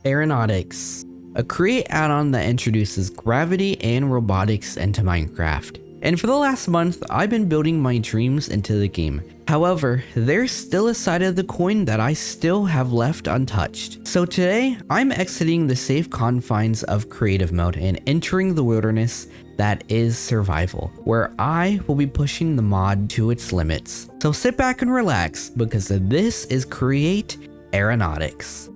Aeronautics, a create add-on that introduces gravity and robotics into Minecraft. And for the last month, I've been building my dreams into the game. However, there's still a side of the coin that I still have left untouched. So today, I'm exiting the safe confines of creative mode and entering the wilderness that is survival, where I will be pushing the mod to its limits. So sit back and relax, because this is Create Aeronautics.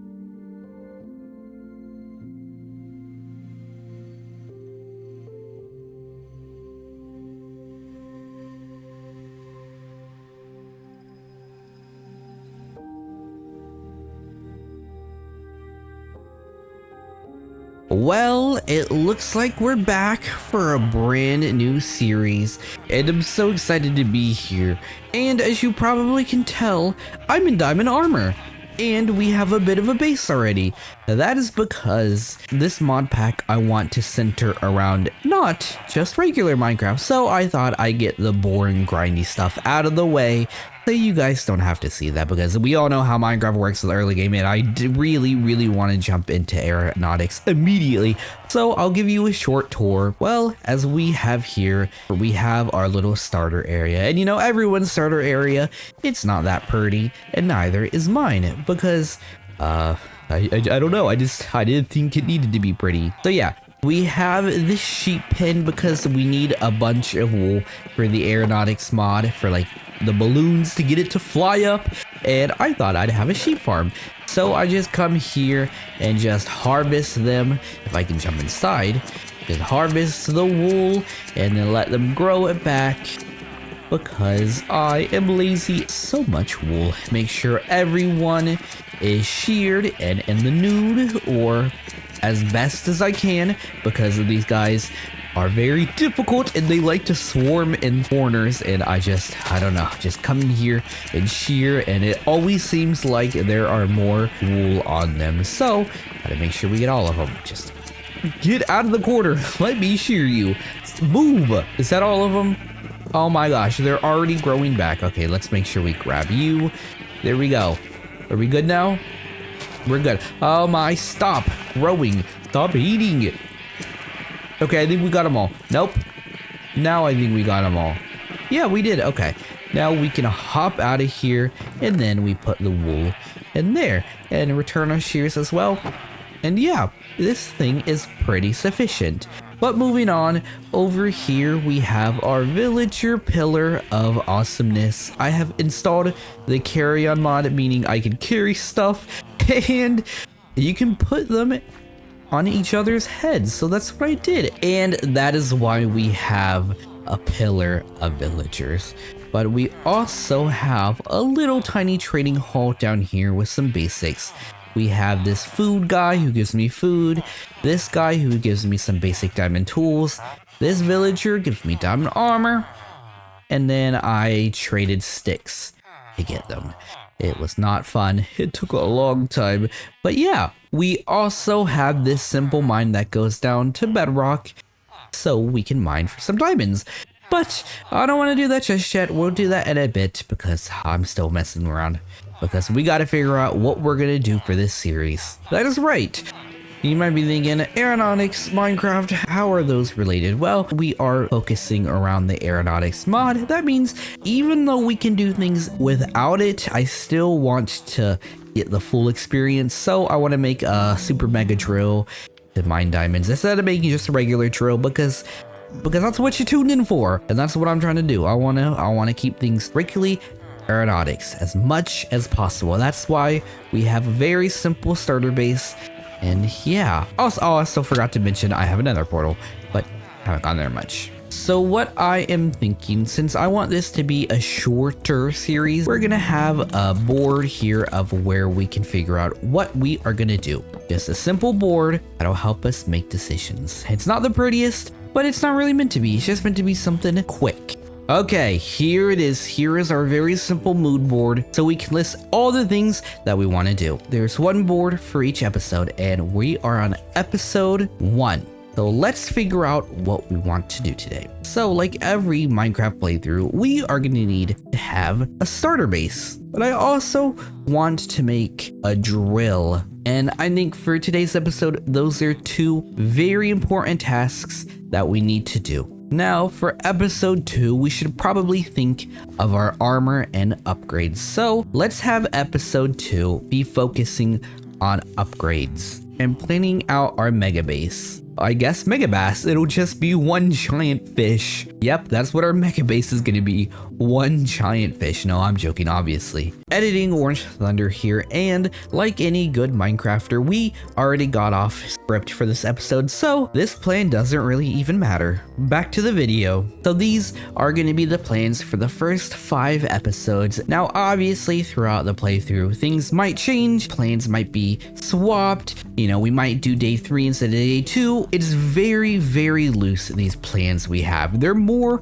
Well, it looks like we're back for a brand new series, and I'm so excited to be here. And as you probably can tell, I'm in diamond armor, and we have a bit of a base already. That is because this mod pack I want to center around not just regular Minecraft, so I thought I'd get the boring grindy stuff out of the way so you guys don't have to see that, because we all know how Minecraft works in the early game, and I really want to jump into Aeronautics immediately. So I'll give you a short tour. Well, as we have here, we have our little starter area, and you know, everyone's starter area, it's not that pretty, and neither is mine, because I don't know, I didn't think it needed to be pretty. So yeah, we have this sheep pen because we need a bunch of wool for the Aeronautics mod for like the balloons to get it to fly up, and I thought I'd have a sheep farm. So I just come here and just harvest them. If I can jump inside, just harvest the wool and then let them grow it back, because I am lazy. So much wool. Make sure everyone is sheared and in the nude, or as best as I can, because these guys are very difficult and they like to swarm in corners, and I don't know, just come in here and shear, and it always seems like there are more wool on them. So gotta make sure we get all of them. Just get out of the corner, let me shear you. Move. Is that all of them? Oh my gosh, they're already growing back. Okay, let's make sure we grab you. There we go. Are we good now? We're good. Oh my, stop growing, stop eating it. Okay, I think we got them all. Nope. Now I think we got them all. Yeah, we did. Okay. Now we can hop out of here, and then we put the wool in there and return our shears as well. And yeah, this thing is pretty sufficient. But moving on, over here we have our villager pillar of awesomeness. I have installed the carry-on mod, meaning I can carry stuff, and you can put them on each other's heads. So that's what I did, and that is why we have a pillar of villagers. But we also have a little tiny trading hall down here with some basics. We have this food guy who gives me food, this guy who gives me some basic diamond tools, this villager gives me diamond armor, and then I traded sticks to get them. It was not fun. It took a long time. But yeah, we also have this simple mine that goes down to bedrock so we can mine for some diamonds. But I don't want to do that just yet. We'll do that in a bit, because I'm still messing around, because we got to figure out what we're going to do for this series. That is right. You might be thinking, Aeronautics, Minecraft, how are those related? Well, we are focusing around the Aeronautics mod. That means even though we can do things without it, I still want to get the full experience. So I want to make a super mega drill to mine diamonds instead of making just a regular drill, because that's what you tuned in for, and that's what I'm trying to do. I want to keep things strictly Aeronautics as much as possible. That's why we have a very simple starter base. And yeah, also, I also forgot to mention I have another portal, but haven't gone there much. So what I am thinking, since I want this to be a shorter series, we're gonna have a board here of where we can figure out what we are gonna do. Just a simple board that'll help us make decisions. It's not the prettiest, but it's not really meant to be. It's just meant to be something quick. Okay, here it is. Here is our very simple mood board, so we can list all the things that we want to do. There's one board for each episode, and we are on episode 1. So let's figure out what we want to do today. So like every Minecraft playthrough, we are going to need to have a starter base. But I also want to make a drill. And I think for today's episode, those are two very important tasks that we need to do. Now for episode 2, we should probably think of our armor and upgrades. So let's have episode 2 be focusing on upgrades and planning out our mega base. I guess mega bass, it'll just be one giant fish. Yep, that's what our mega base is gonna be, one giant fish. No, I'm joking, obviously. Editing OrngeThundr here, and like any good Minecrafter, we already got off script for this episode, so this plan doesn't really even matter. Back to the video. So these are gonna be the plans for the first 5 episodes. Now, obviously, throughout the playthrough, things might change, plans might be swapped. You know, we might do day 3 instead of day 2. It's very, very loose, these plans we have. They're more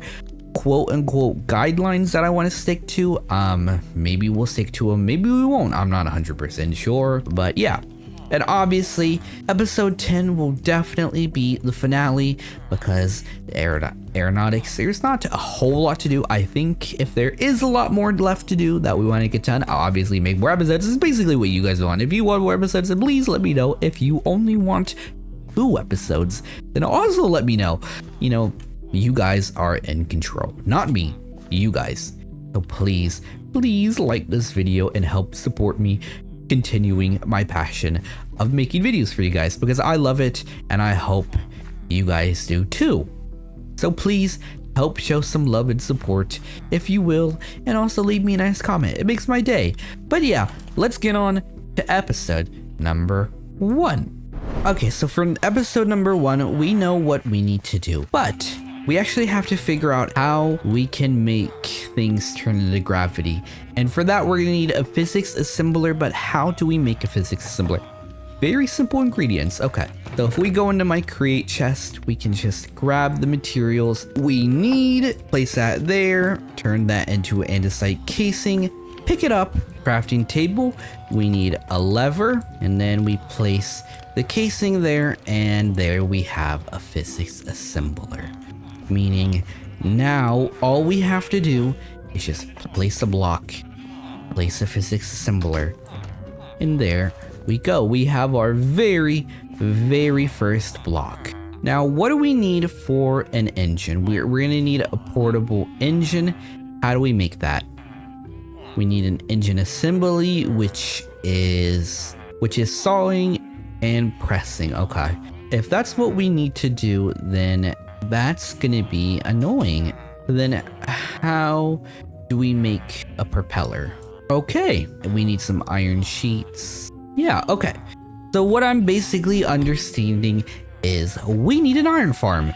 quote unquote guidelines that I want to stick to. Maybe we'll stick to them, maybe we won't. I'm not 100% sure, but yeah. And obviously, episode 10 will definitely be the finale because Aeronautics, there's not a whole lot to do. I think if there is a lot more left to do that we want to get done, I'll obviously make more episodes. This is basically what you guys want. If you want more episodes, then please let me know. If you only want 2 episodes, then also let me know. You know, you guys are in control, not me, you guys. So please like this video and help support me continuing my passion of making videos for you guys, because I love it and I hope you guys do too. So please help show some love and support if you will, and also leave me a nice comment. It makes my day. But yeah, let's get on to episode number 1. Okay, so for episode number 1, we know what we need to do, but we actually have to figure out how we can make things turn into gravity. And for that, we're gonna need a physics assembler, but how do we make a physics assembler? Very simple ingredients. Okay, so if we go into my create chest, we can just grab the materials we need, place that there, turn that into an andesite casing, pick it up, crafting table, we need a lever, and then we place the casing there, and there we have a physics assembler. Meaning now all we have to do is just place a block, place a physics assembler, and there we go. We have our very first block. Now what do we need for an engine? We're gonna need a portable engine. How do we make that? We need an engine assembly, which is sawing and pressing. Okay, if that's what we need to do, then that's gonna be annoying. Then how do we make a propeller? Okay, we need some iron sheets. Yeah, okay. So what I'm basically understanding is we need an iron farm,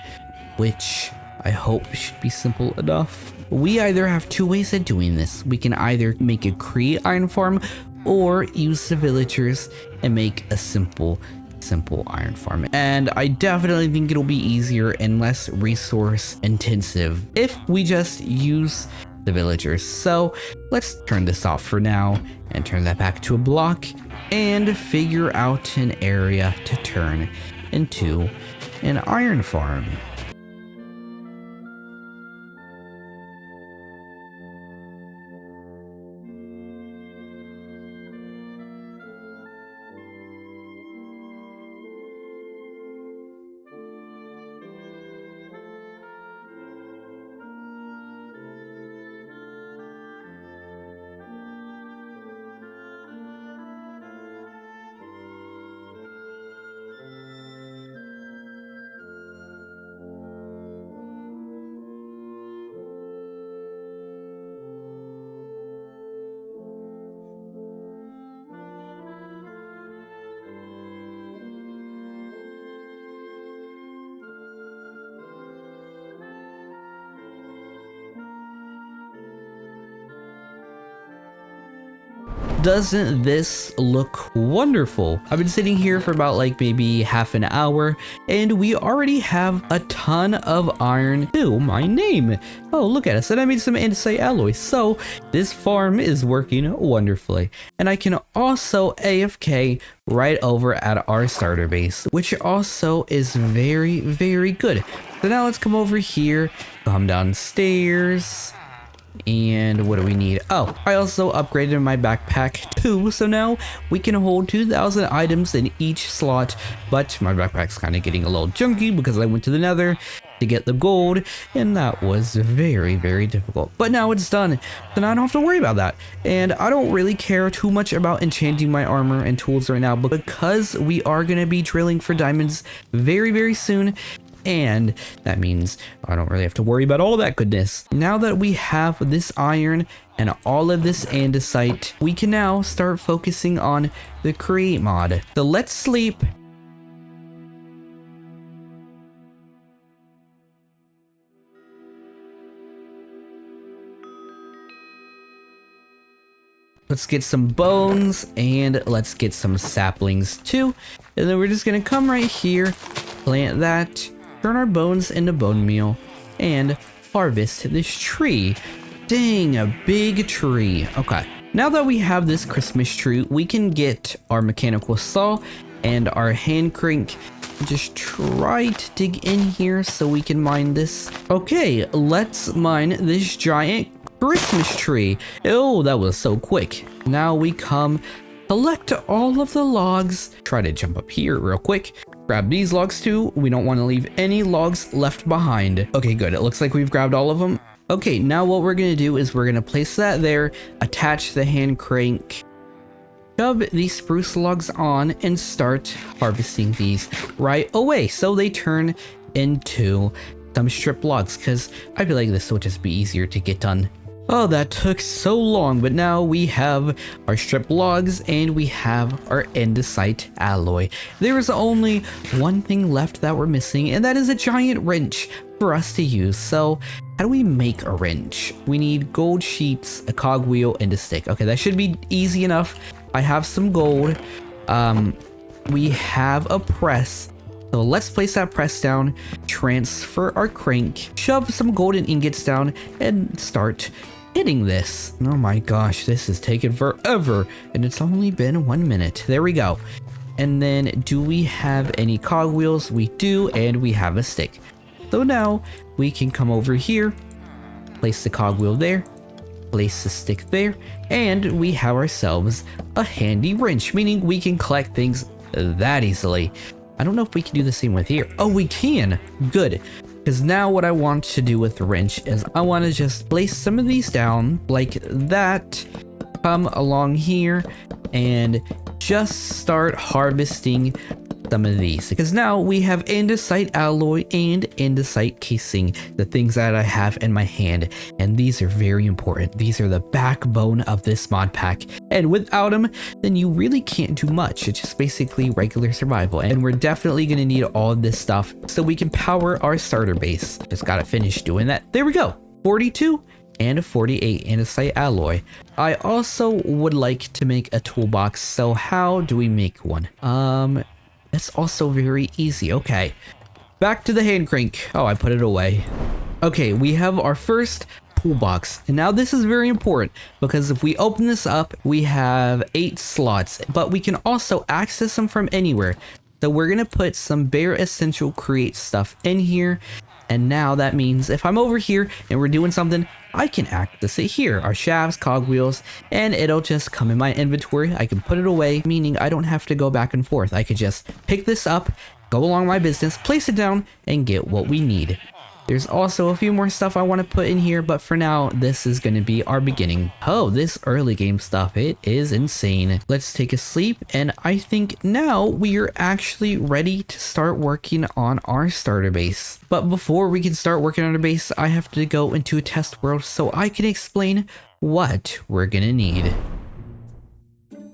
which I hope should be simple enough. We either have 2 ways of doing this. We can either make a create iron farm or use the villagers and make a simple iron farm. And I definitely think it'll be easier and less resource intensive if we just use the villagers. So let's turn this off for now and turn that back to a block and figure out an area to turn into an iron farm. doesn't this look wonderful? I've been sitting here for about like maybe half an hour, and we already have a ton of iron to my name. Oh, look at us, and I made some andesite alloy. So this farm is working wonderfully. And I can also AFK right over at our starter base, which also is very, very good. So now let's come over here, come downstairs. And what do we need? Oh, I also upgraded my backpack too, so now we can hold 2,000 items in each slot. But my backpack's kind of getting a little junky because I went to the nether to get the gold, and that was very, very difficult. But now it's done, so now I don't have to worry about that. And I don't really care too much about enchanting my armor and tools right now, but because we are going to be drilling for diamonds very, very soon, and that means I don't really have to worry about all that goodness. Now that we have this iron and all of this andesite, we can now start focusing on the create mod. So let's sleep. Let's get some bones and let's get some saplings too. And then we're just gonna come right here, plant that, turn our bones into bone meal, and harvest this tree. Dang, a big tree. Okay, now that we have this Christmas tree, we can get our mechanical saw and our hand crank. Just try to dig in here so we can mine this. Okay, let's mine this giant Christmas tree. Oh, that was so quick. Now we come collect all of the logs. Try to jump up here real quick. Grab these logs too. We don't want to leave any logs left behind. Okay, good. It looks like we've grabbed all of them. Okay, now what we're going to do is we're going to place that there, attach the hand crank, shove these spruce logs on, and start harvesting these right away so they turn into some strip logs, because I feel like this will just be easier to get done. Oh, that took so long, but now we have our strip logs and we have our andesite alloy. There is only one thing left that we're missing, and that is a giant wrench for us to use. So how do we make a wrench? We need gold sheets, a cogwheel, and a stick. Okay, that should be easy enough. I have some gold. We have a press. So let's place that press down, transfer our crank, shove some golden ingots down, and start hitting this. Oh my gosh, this is taking forever, and it's only been 1 minute. There we go. And then do we have any cogwheels? We do, and we have a stick. So now we can come over here, place the cogwheel there, place the stick there, and we have ourselves a handy wrench, meaning we can collect things that easily. I don't know if we can do the same with here. Oh, we can. Good. Because now what I want to do with the wrench is I want to just place some of these down like that, come along here, and just start harvesting some of these. Because now we have andesite alloy and andesite casing, the things that I have in my hand. And these are very important. These are the backbone of this mod pack. And without them, then you really can't do much. It's just basically regular survival. And we're definitely going to need all of this stuff so we can power our starter base. Just got to finish doing that. There we go. 42 and 48 andesite alloy. I also would like to make a toolbox. So how do we make one? That's also very easy. Okay, back to the hand crank. Oh, I put it away. Okay, we have our first toolbox, and now this is very important because if we open this up, we have 8 slots, but we can also access them from anywhere. So we're gonna put some bare essential create stuff in here, and now that means if I'm over here and we're doing something, I can access it here, our shafts, cogwheels, and it'll just come in my inventory. I can put it away, meaning I don't have to go back and forth. I could just pick this up, go along my business, place it down, and get what we need. There's also a few more stuff I want to put in here, but for now, this is going to be our beginning. Oh, this early game stuff, it is insane. Let's take a sleep, and I think now we are actually ready to start working on our starter base. But before we can start working on our base, I have to go into a test world so I can explain what we're going to need.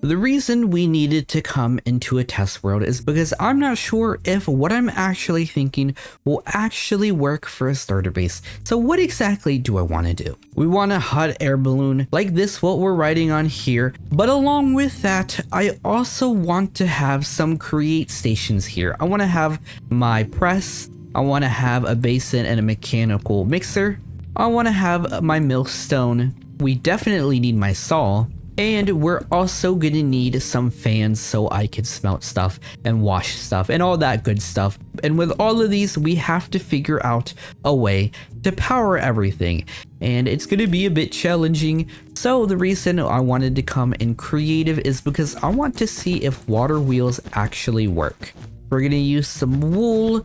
The reason we needed to come into a test world is because I'm not sure if what I'm actually thinking will actually work for a starter base. So what exactly do I want to do? We want a hot air balloon like this, what we're riding on here. But along with that, I also want to have some create stations here. I want to have my press. I want to have a basin and a mechanical mixer. I want to have my millstone. We definitely need my saw. And we're also gonna need some fans so I can smelt stuff and wash stuff and all that good stuff. And with all of these, we have to figure out a way to power everything. And it's gonna be a bit challenging. So the reason I wanted to come in creative is because I want to see if water wheels actually work. We're gonna use some wool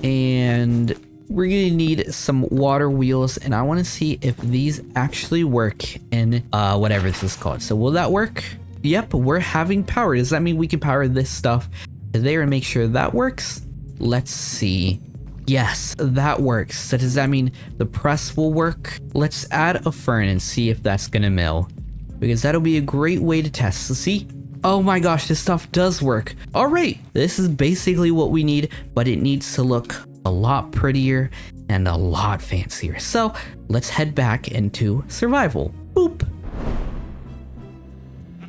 and we're gonna need some water wheels, and I want to see if these actually work in whatever this is called. So will that work? Yep, we're having power. Does that mean we can power this stuff there and make sure that works? Let's see. Yes, that works. So does that mean the press will work? Let's add a furnace and see if that's gonna mill, because that'll be a great way to test. So see? Oh my gosh, this stuff does work. All right, this is basically what we need, but it needs to look a lot prettier and a lot fancier. So let's head back into survival. Boop.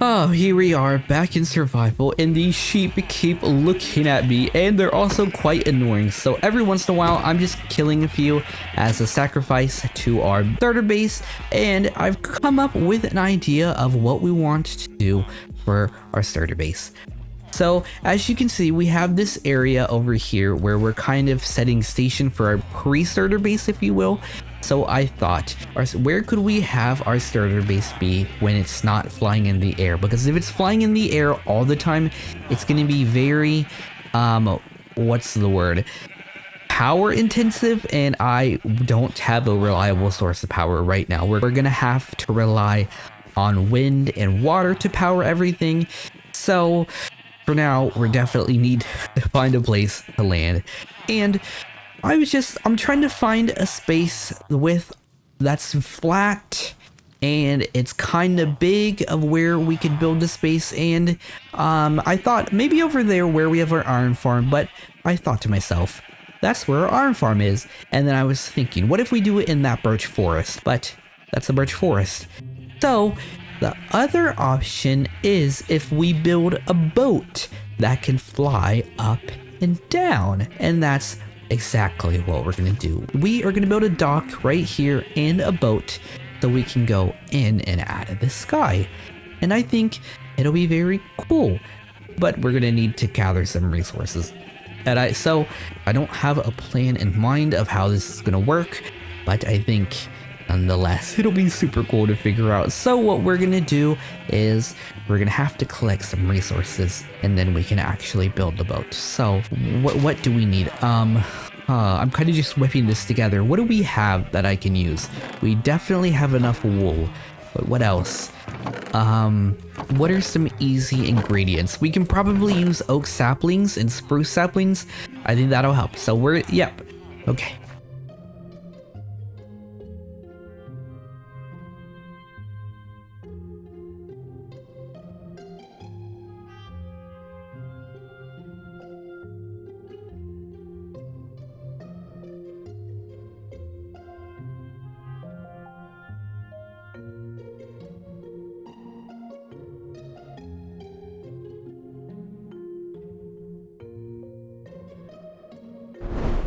Oh, here we are back in survival, and these sheep keep looking at me, and they're also quite annoying. So every once in a while, I'm just killing a few as a sacrifice to our starter base, and I've come up with an idea of what we want to do for our starter base. So as you can see, we have this area over here where we're kind of setting station for our pre-starter base, if you will. So I thought, where could we have our starter base be when it's not flying in the air? Because if it's flying in the air all the time, it's going to be very, what's the word? Power intensive, and I don't have a reliable source of power right now. We're going to have to rely on wind and water to power everything. So for now, we definitely need to find a place to land. And I'm trying to find a space that's flat and it's kind of big of where we could build the space. And I thought maybe over there where we have our iron farm, but I thought to myself, that's where our iron farm is. And then I was thinking, what if we do it in that birch forest? But that's a birch forest. So the other option is if we build a boat that can fly up and down, and that's exactly what we're gonna do. We are gonna build a dock right here and a boat so we can go in and out of the sky. And I think it'll be very cool, but we're gonna need to gather some resources. And so I don't have a plan in mind of how this is gonna work, but I think nonetheless, it'll be super cool to figure out. So what we're gonna do is we're gonna have to collect some resources, and then we can actually build the boat. So what do we need? I'm kind of just whipping this together. What do we have that I can use? We definitely have enough wool, but what else? What are some easy ingredients? We can probably use oak saplings and spruce saplings. I think that'll help. So yep, okay.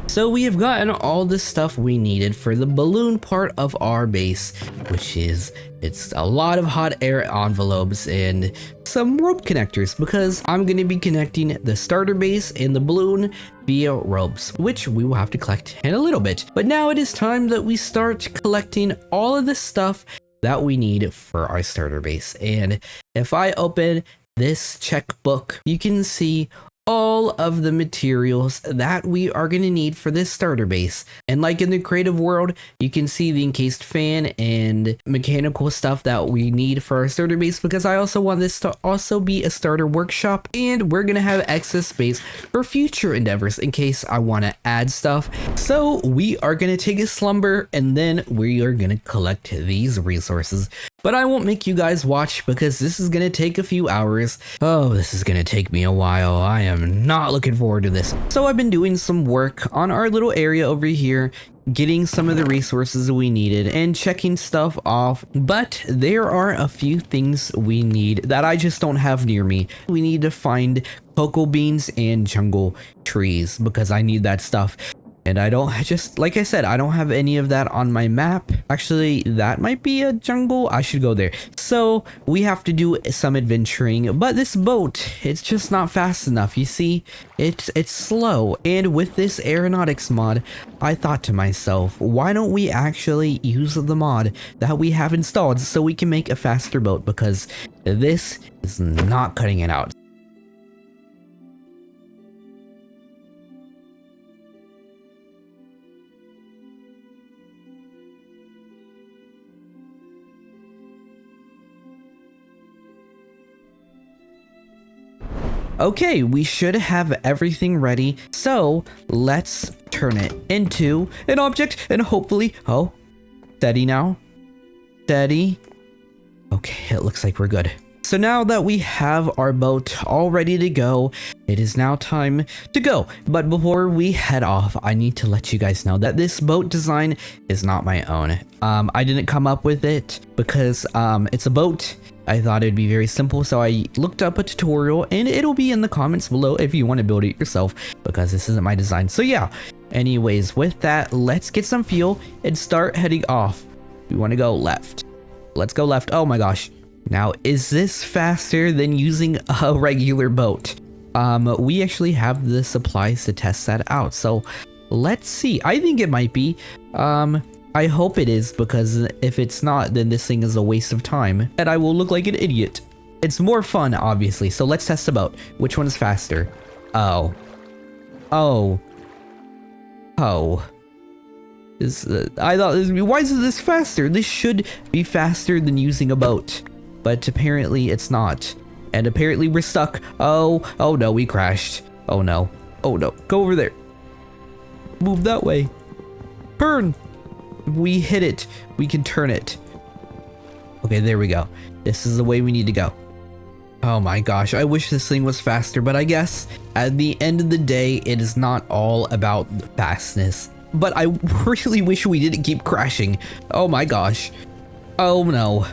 So we have gotten all the stuff we needed for the balloon part of our base, which is, it's a lot of hot air envelopes and some rope connectors, because I'm going to be connecting the starter base and the balloon via ropes, which we will have to collect in a little bit. But now it is time that we start collecting all of the stuff that we need for our starter base. And if I open this checkbook, you can see all of the materials that we are going to need for this starter base. And like in the creative world, you can see the encased fan and mechanical stuff that we need for our starter base, because I also want this to also be a starter workshop, and we're going to have excess space for future endeavors in case I want to add stuff. So we are going to take a slumber, and then we are going to collect these resources. But I won't make you guys watch because this is going to take a few hours. Oh, this is going to take me a while. I am not looking forward to this. So I've been doing some work on our little area over here, getting some of the resources we needed and checking stuff off. But there are a few things we need that I just don't have near me. We need to find cocoa beans and jungle trees because I need that stuff. And I don't, just like I said, I don't have any of that on my map. Actually, that might be a jungle. I should go there. So we have to do some adventuring, but this boat, it's just not fast enough. You see, it's slow. And with this aeronautics mod, I thought to myself, why don't we actually use the mod that we have installed so we can make a faster boat, because this is not cutting it out. Okay, we should have everything ready, so let's turn it into an object and hopefully, oh, steady now, steady. Okay, it looks like we're good. So now that we have our boat all ready to go, it is now time to go. But before we head off, I need to let you guys know that this boat design is not my own. I didn't come up with it because it's a boat. I thought it'd be very simple, so I looked up a tutorial and it'll be in the comments below if you want to build it yourself, because this isn't my design. So yeah, anyways, with that, let's get some fuel and start heading off. We want to go left. Let's go left. Oh my gosh. Now, is this faster than using a regular boat? We actually have the supplies to test that out, so let's see. I think it might be. I hope it is, because if it's not, then this thing is a waste of time and I will look like an idiot. It's more fun, obviously, so let's test the boat. Which one is faster? Oh. I thought this would be, why is this faster? This should be faster than using a boat, but apparently it's not. And apparently we're stuck. Oh no, we crashed. Oh no, go over there. Move that way. Turn. We hit it. We can turn it. Okay, there we go. This is the way we need to go. Oh my gosh, I wish this thing was faster, but I guess at the end of the day, it is not all about fastness. But I really wish we didn't keep crashing. Oh my gosh. Oh no.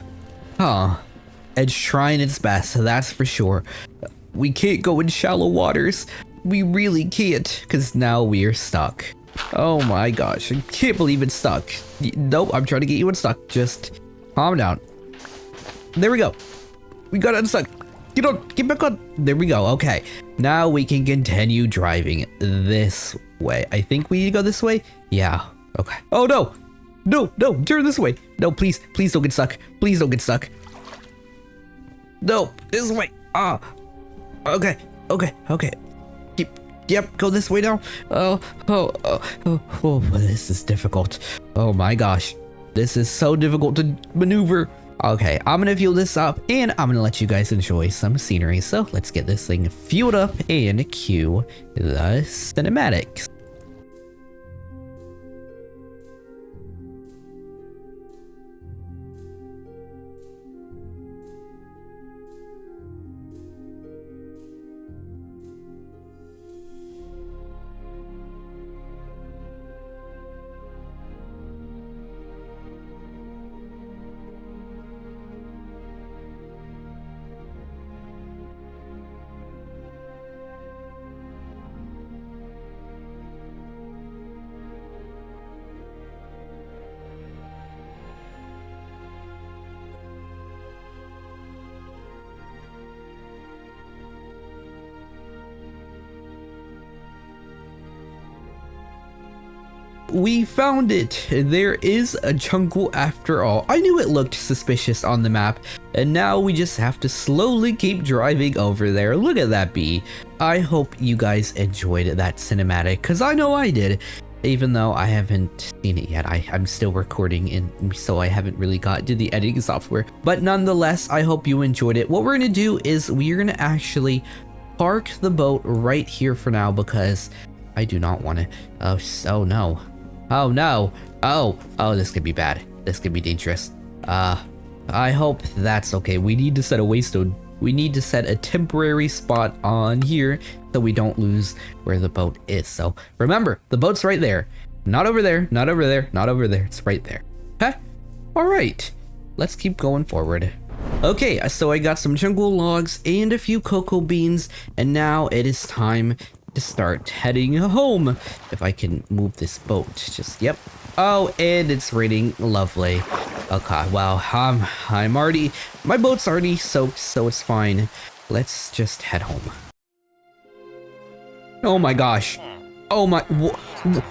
It's trying its best, that's for sure. We can't go in shallow waters. We really can't, because now we are stuck. Oh my gosh, I can't believe it's stuck. Nope, I'm trying to get you unstuck. Just calm down. There we go. We got unstuck. Get on, get back on. There we go. Okay, now we can continue driving this way. I think we need to go this way. Yeah, okay. Oh no, no, turn this way. No, please don't get stuck. Please don't get stuck. No, this way. Okay. Yep, go this way now. Oh, this is difficult. Oh my gosh, this is so difficult to maneuver. Okay, I'm gonna fuel this up and I'm gonna let you guys enjoy some scenery. So let's get this thing fueled up and cue the cinematics. We found it! There is a jungle after all. I knew it looked suspicious on the map, and now we just have to slowly keep driving over there. Look at that bee. I hope you guys enjoyed that cinematic, because I know I did. Even though I haven't seen it yet, I'm still recording, and so I haven't really got to the editing software. But nonetheless, I hope you enjoyed it. What we're going to do is we're going to actually park the boat right here for now, because I do not want to... Oh no. Oh no. Oh, this could be bad. This could be dangerous. I hope that's okay. We need to set a waystone. We need to set a temporary spot on here so we don't lose where the boat is. So remember, the boat's right there. Not over there, not over there, not over there. It's right there. Okay? All right. Let's keep going forward. Okay, so I got some jungle logs and a few cocoa beans, and now it is time to start heading home. If I can move this boat, just, yep. Oh, and it's raining. Lovely. Okay, well, I'm already, my boat's already soaked, so it's fine. Let's just head home. Oh my gosh. Oh my,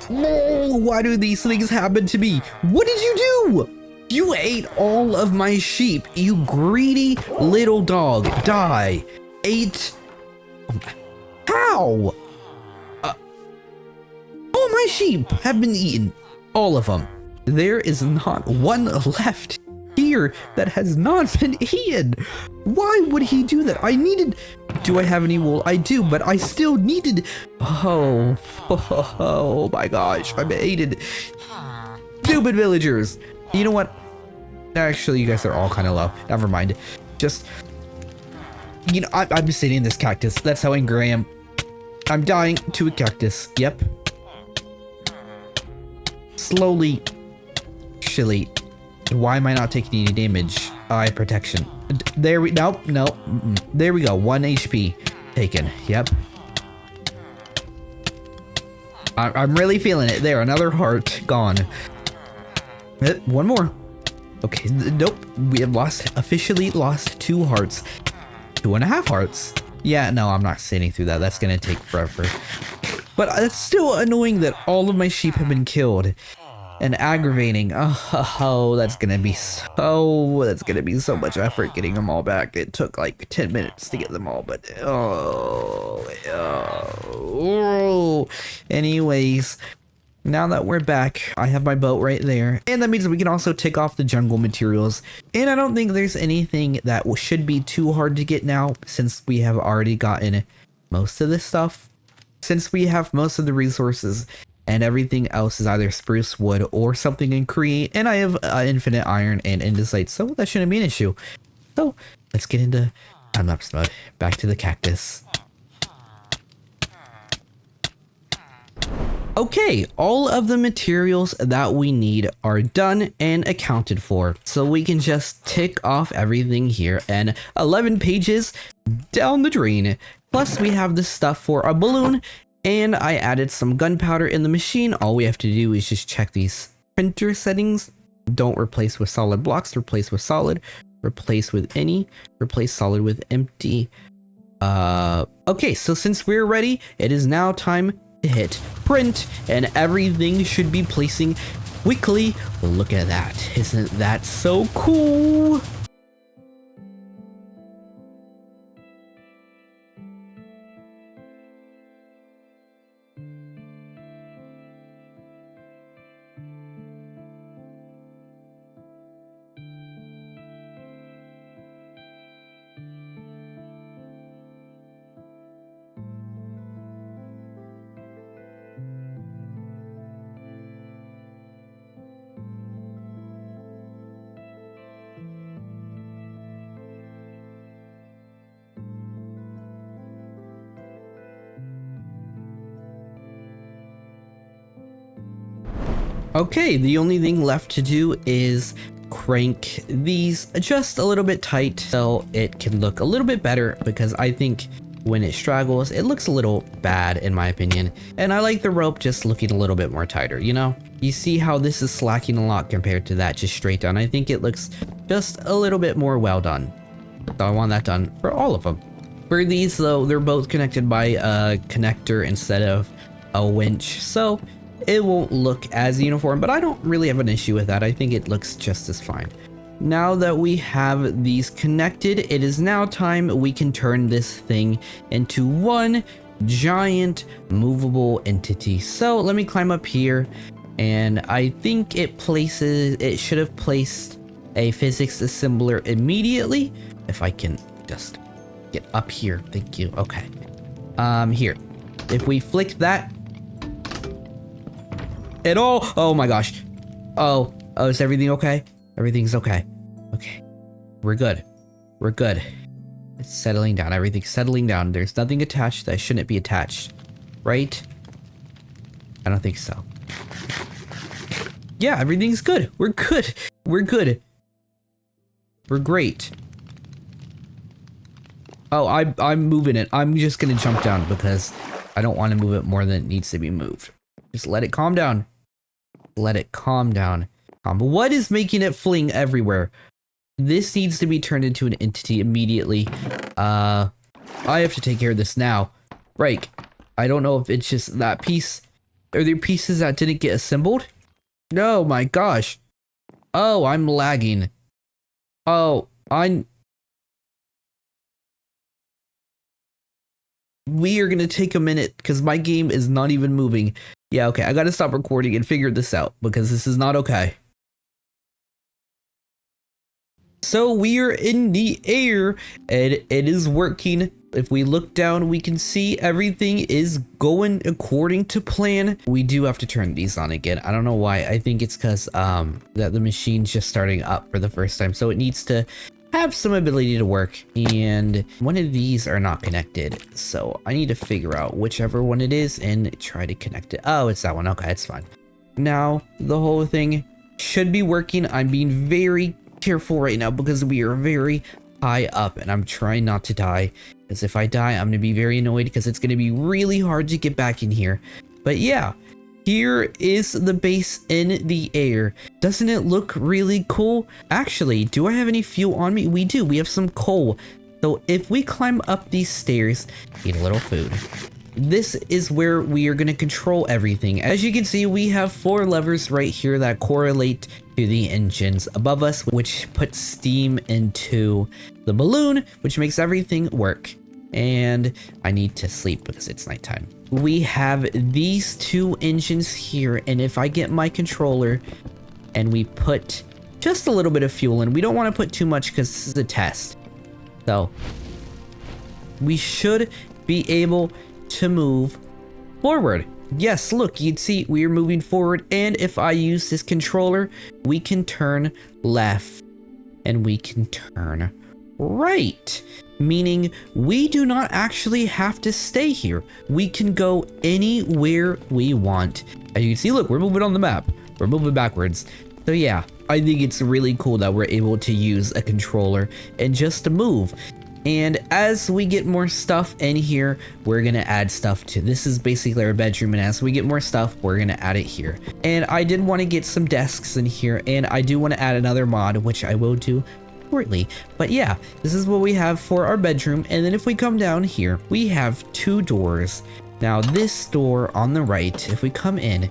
why do these things happen to me? What did you do? You ate all of my sheep, you greedy little dog. Die. Ate. How? All my sheep have been eaten. All of them. There is not one left here that has not been eaten. Why would he do that? I needed. Do I have any wool? I do, but I still needed. Oh my gosh. I'm hated. Stupid villagers. You know what? Actually, you guys are all kind of low. Never mind. Just, you know, I'm sitting in this cactus. That's how angry I am. I'm dying to a cactus. Yep. Slowly. Actually, why am I not taking any damage? Eye protection. There we, nope. There we go. 1 HP taken. Yep. I'm really feeling it. There, another heart gone. One more. Okay, nope. We have officially lost 2 hearts. 2.5 hearts. Yeah, no, I'm not sitting through that. That's gonna take forever. But it's still annoying that all of my sheep have been killed. And aggravating. Oh, that's gonna be so much effort getting them all back. It took like 10 minutes to get them all, but anyways, now that we're back, I have my boat right there, and that means that we can also tick off the jungle materials. And I don't think there's anything that should be too hard to get now, since we have already gotten most of this stuff. Since we have most of the resources, and everything else is either spruce, wood, or something in create, and I have infinite iron and andesite, so that shouldn't be an issue. So let's get into time-lapse mode. Back to the cactus. Okay, all of the materials that we need are done and accounted for, so we can just tick off everything here, and 11 pages down the drain. Plus we have the stuff for a balloon, and I added some gunpowder in the machine. All we have to do is just check these printer settings. Don't replace with solid blocks, replace with solid, replace with any, replace solid with empty. Okay, so since we're ready, it is now time to hit print, and everything should be placing quickly. Look at that. Isn't that so cool? Okay, the only thing left to do is crank these just a little bit tight so it can look a little bit better, because I think when it straggles, it looks a little bad in my opinion. And I like the rope just looking a little bit more tighter, you know? You see how this is slacking a lot compared to that just straight down. I think it looks just a little bit more well done. So I want that done for all of them. For these though, they're both connected by a connector instead of a winch, so it won't look as uniform, but I don't really have an issue with that. I think it looks just as fine. Now that we have these connected, it is now time we can turn this thing into one giant movable entity. So let me climb up here, and I think it should have placed a physics assembler immediately. If I can just get up here, thank you. Okay, here, if we flick that, oh my gosh. Oh, is everything okay? Everything's okay. Okay. We're good. We're good. It's settling down. Everything's settling down. There's nothing attached that shouldn't be attached. Right? I don't think so. Yeah, everything's good. We're good. We're good. We're great. Oh, I'm moving it. I'm just gonna jump down because I don't want to move it more than it needs to be moved. Just let it calm down. Let it calm down. What is making it fling everywhere? This needs to be turned into an entity immediately. I have to take care of this now. Right. I don't know if it's just that piece. Are there pieces that didn't get assembled? No, my gosh. Oh, I'm lagging. Oh, we are gonna take a minute because my game is not even moving. Yeah, okay, I gotta stop recording and figure this out because this is not okay. So we are in the air and it is working. If we look down, we can see everything is going according to plan. We do have to turn these on again. I don't know why. I think it's because that the machine's just starting up for the first time. So it needs to have some ability to work. And one of these are not connected. So I need to figure out whichever one it is and try to connect it. Oh, it's that one. Okay, it's fine. Now the whole thing should be working. I'm being very careful right now because we are very high up and I'm trying not to die, because if I die I'm gonna be very annoyed because it's gonna be really hard to get back in here. But yeah, here is the base in the air. Doesn't it look really cool? Actually, do I have any fuel on me? We do. We have some coal. So if we climb up these stairs, eat a little food. This is where we are going to control everything. As you can see, we have 4 levers right here that correlate to the engines above us, which puts steam into the balloon, which makes everything work. And I need to sleep because it's nighttime. We have these 2 engines here, and if I get my controller and we put just a little bit of fuel in, we don't want to put too much because this is a test. So we should be able to move forward. Yes, look, you'd see we're moving forward, and if I use this controller, we can turn left and we can turn right, meaning we do not actually have to stay here. We can go anywhere we want. As you can see, look, we're moving on the map. We're moving backwards. So yeah, I think it's really cool that we're able to use a controller and just to move. And as we get more stuff in here, we're gonna add stuff to this. Is basically our bedroom, and as we get more stuff, we're gonna add it here. And I did want to get some desks in here, and I do want to add another mod, which I will do shortly. But yeah, this is what we have for our bedroom. And then if we come down here, we have 2 doors. Now this door on the right, if we come in,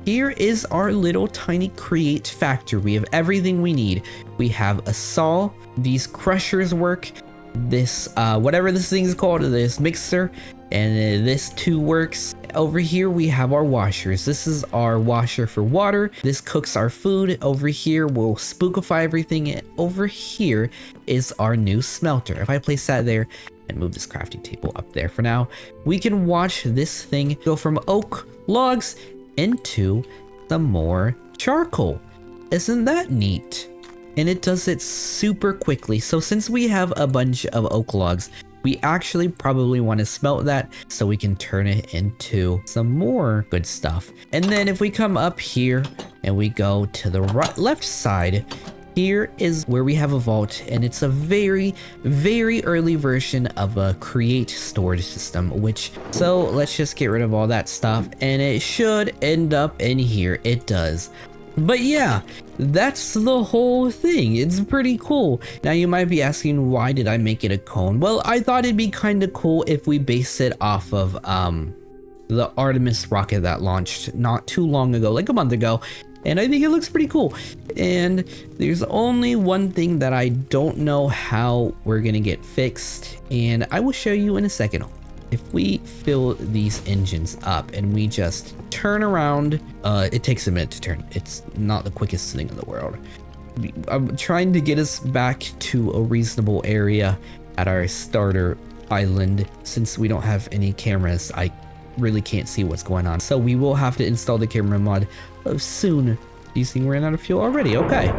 here is our little tiny create factory. We have everything we need. We have a saw, these crushers work, this whatever this thing is called, this mixer, and this too works. Over here we have our washers. This is our washer for water. This cooks our food. Over here we'll spookify everything, and over here is our new smelter. If I place that there and move this crafting table up there for now, we can watch this thing go from oak logs into some more charcoal. Isn't that neat? And it does it super quickly. So since we have a bunch of oak logs, we actually probably want to smelt that so we can turn it into some more good stuff. And then if we come up here and we go to the left side, here is where we have a vault, and it's a very, very early version of a create storage system, so let's just get rid of all that stuff and it should end up in here. It does. But yeah, that's the whole thing. It's pretty cool. Now you might be asking, why did I make it a cone? Well, I thought it'd be kind of cool if we base it off of the Artemis rocket that launched not too long ago, like a month ago. And I think it looks pretty cool. And there's only one thing that I don't know how we're gonna get fixed, and I will show you in a second. If we fill these engines up and we just turn around, it takes a minute to turn. It's not the quickest thing in the world. I'm trying to get us back to a reasonable area at our starter island. Since we don't have any cameras, I really can't see what's going on. So we will have to install the camera mod soon. These things ran out of fuel already. Okay.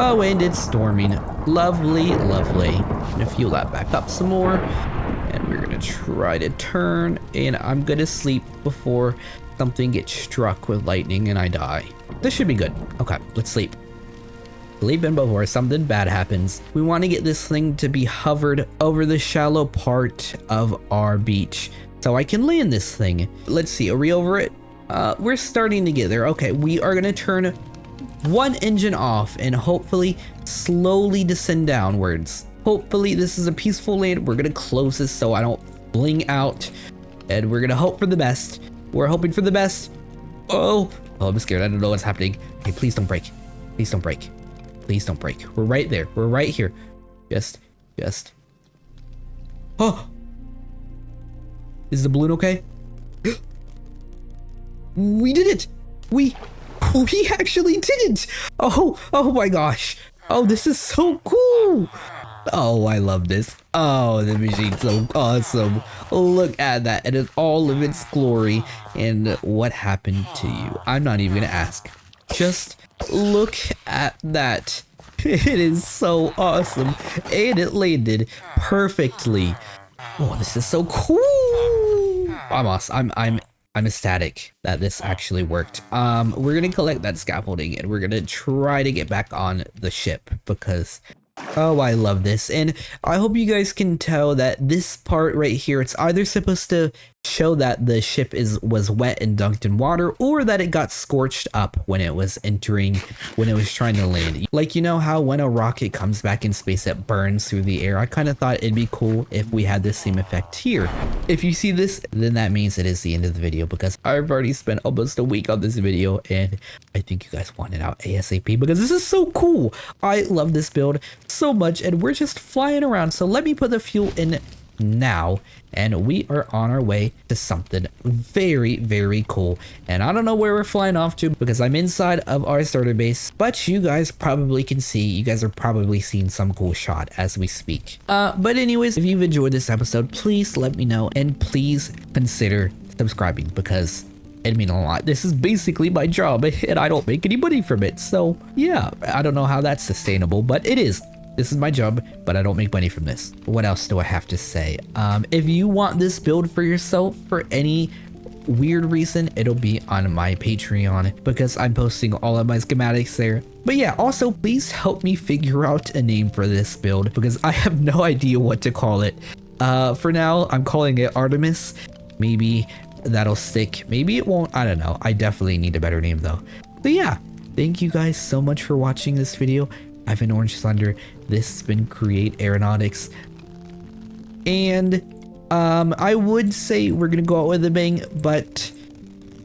Oh, and it's storming. Lovely, lovely. I'm gonna fuel that back up some more. And we're gonna try to turn. And I'm gonna sleep before something gets struck with lightning and I die. This should be good. Okay, let's sleep. Sleeping before something bad happens. We want to get this thing to be hovered over the shallow part of our beach so I can land this thing. Let's see, are we over it? We're starting to get there. Okay, we are gonna turn one engine off and hopefully slowly descend downwards. Hopefully this is a peaceful land. We're gonna close this so I don't bling out, and we're gonna hope for the best. We're hoping for the best. Oh, I'm scared. I don't know what's happening. Hey, please don't break. Please don't break. Please don't break. We're right there. We're right here. Just. Oh, is the balloon okay? We did it. We actually did it. Oh my gosh. Oh, this is so cool. Oh, I love this. Oh, the machine's so awesome. Look at that in all of its glory. And what happened to you? I'm not even gonna ask. Just look at that. It is so awesome. And it landed perfectly. Oh, this is so cool. I'm awesome. I'm ecstatic that this actually worked. We're gonna collect that scaffolding and we're gonna try to get back on the ship because oh, I love this. And I hope you guys can tell that this part right here, it's either supposed to show that the ship was wet and dunked in water, or that it got scorched up when it was trying to land. Like, you know how when a rocket comes back in space, it burns through the air? I kind of thought it'd be cool if we had the same effect here. If you see this, then that means it is the end of the video, because I've already spent almost a week on this video and I think you guys want it out ASAP because this is so cool. I love this build so much and we're just flying around. So let me put the fuel in now and we are on our way to something very, very cool. And I don't know where we're flying off to because I'm inside of our starter base, but you guys probably can see, you guys are probably seeing some cool shot as we speak. But anyways, if you've enjoyed this episode, please let me know and please consider subscribing because it'd mean a lot. This is basically my job and I don't make any money from it. So yeah, I don't know how that's sustainable, but it is. This is my job, but I don't make money from this. What else do I have to say? If you want this build for yourself for any weird reason, it'll be on my Patreon because I'm posting all of my schematics there. But yeah, also please help me figure out a name for this build because I have no idea what to call it. For now, I'm calling it Artemis. Maybe that'll stick. Maybe it won't. I don't know. I definitely need a better name though. But yeah, thank you guys so much for watching this video. I've been OrngeThundr. This has been Create Aeronautics. And I would say we're gonna go out with a bang, but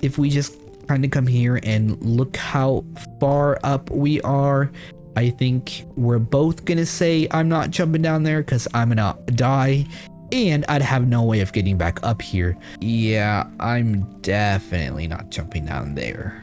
if we just kind of come here and look how far up we are, I think we're both gonna say I'm not jumping down there because I'm gonna die and I'd have no way of getting back up here. Yeah, I'm definitely not jumping down there.